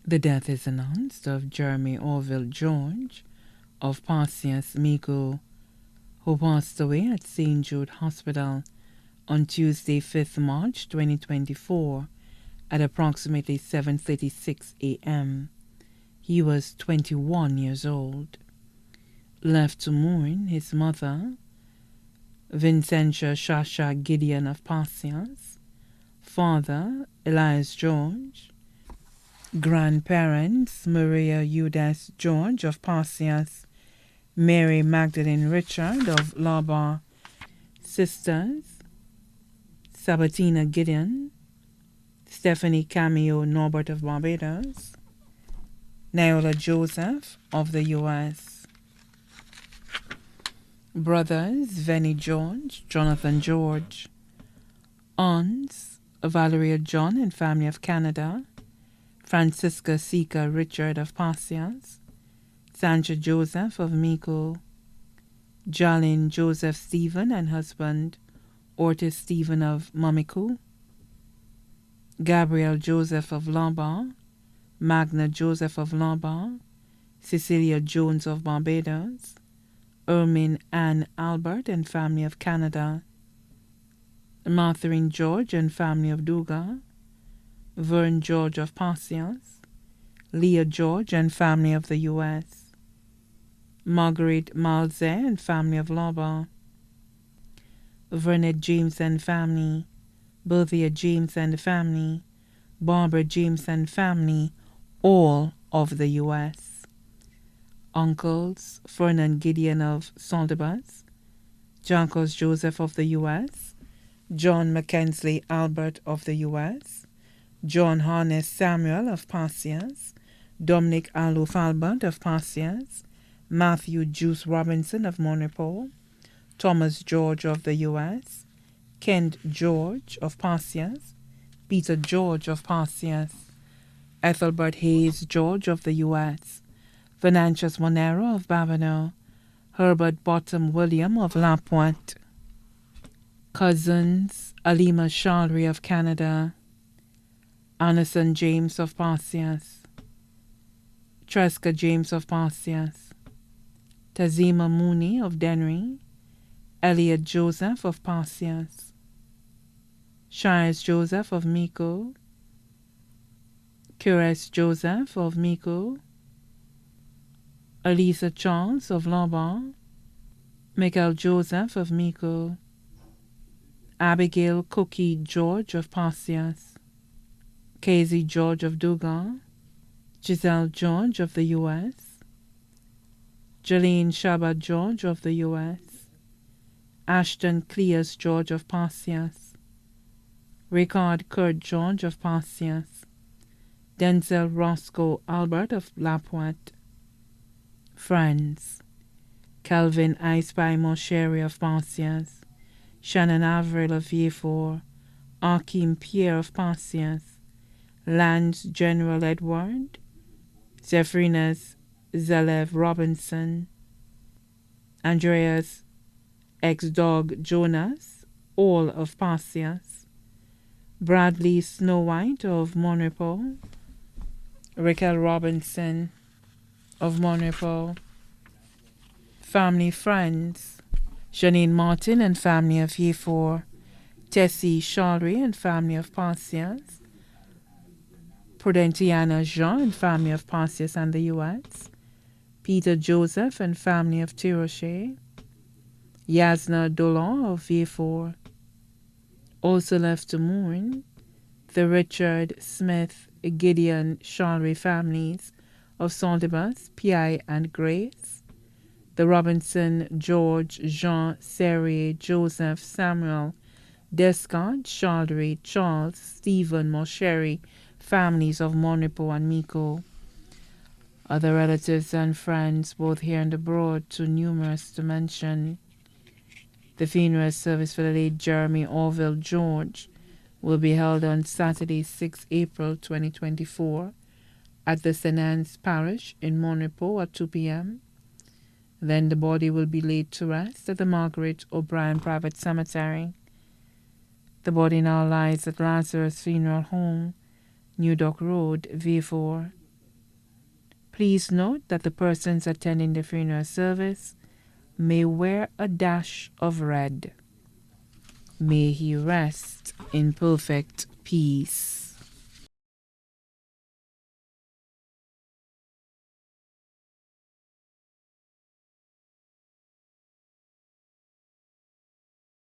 The death is announced of Jeremy Orville George of Parsias, Mico, who passed away at St. Jude Hospital on Tuesday, 5th March 2024 at approximately 7:36 a.m. He was 21 years old. Left to mourn his mother, Vincentia Shasha Gideon of Parsias, father, Elias George, grandparents, Maria Eudes George of Parsias, Mary Magdalene Richard of Labar, sisters, Sabatina Gideon, Stephanie Cameo Norbert of Barbados, Naola Joseph of the U.S., brothers Venny George, Jonathan George, aunts Valeria John and family of Canada, Francisca Sika Richard of Parsias, Sandra Joseph of Mico, Jalin Joseph Stephen and husband Ortis Stephen of Mamico, Gabriel Joseph of Labar, Magna Joseph of Labar, Cecilia Jones of Barbados, Ermine Ann Albert and family of Canada, Martharine George and family of Duga, Vern George of Parsias, Leah George and family of the U.S., Marguerite Malze and family of Labar, Vernet James and family, Berthia James and family, Barbara James and family, all of the U.S., uncles Fernand Gideon of Saldebas, Jankos Joseph of the U.S., John Mackenzie Albert of the U.S., John Harness Samuel of Parsias, Dominic Aloof Albert of Parsias, Matthew Juice Robinson of Monrepo, Thomas George of the U.S., Kent George of Parsias, Peter George of Parsias, Ethelbert Hayes George of the U.S., Venantius Monero of Bavano, Herbert Bottom William of La Pointe, cousins Alima Charlery of Canada, Anderson James of Parsias, Tresca James of Parsias, Tazima Mooney of Dennery, Elliot Joseph of Parsias, Shires Joseph of Mico, Cures Joseph of Mico, Elisa Charles of Labar, Michael Joseph of Mico, Abigail Cookie George of Parsias, Casey George of Dugan, Giselle George of the U.S., Jolene Shaba George of the U.S., Ashton Cleas George of Parsias, Ricard Kurt George of Parsias, Denzel Roscoe Albert of La Pointe, friends, Calvin Ispy Moshere of Parsias, Shannon Avril of Vieux-Fort, Akim Pierre of Parsias, Lance General Edward, Zephrinus Zalev Robinson, Andreas ex-dog Jonas, all of Parsias, Bradley Snow White of Monrepo, Raquel Robinson of Monrepo, family friends, Janine Martin and family of Vieux-Fort, Tessie Charlery and family of Parsias, Prudentiana Jean and family of Parsias and the U.S., Peter Joseph and family of Tiroche, Yasna Dolan of Vieux-Fort. Also left to mourn the Richard Smith Gideon Charlery families of Saldebas, Pi and Grace, the Robinson George Jean Serrier Joseph Samuel Descott Charlery Charles Stephen Moshere families of Monrepo and Mico. Other relatives and friends, both here and abroad, too numerous to mention. The funeral service for the late Jeremy Orville George will be held on Saturday, 6 April 2024 at the St. Anne's Parish in Monrepo at 2 p.m. Then the body will be laid to rest at the Margaret O'Brien Private Cemetery. The body now lies at Lazarus Funeral Home, New Dock Road, Vieux-Fort. Please note that the persons attending the funeral service may wear a dash of red. May he rest in perfect peace.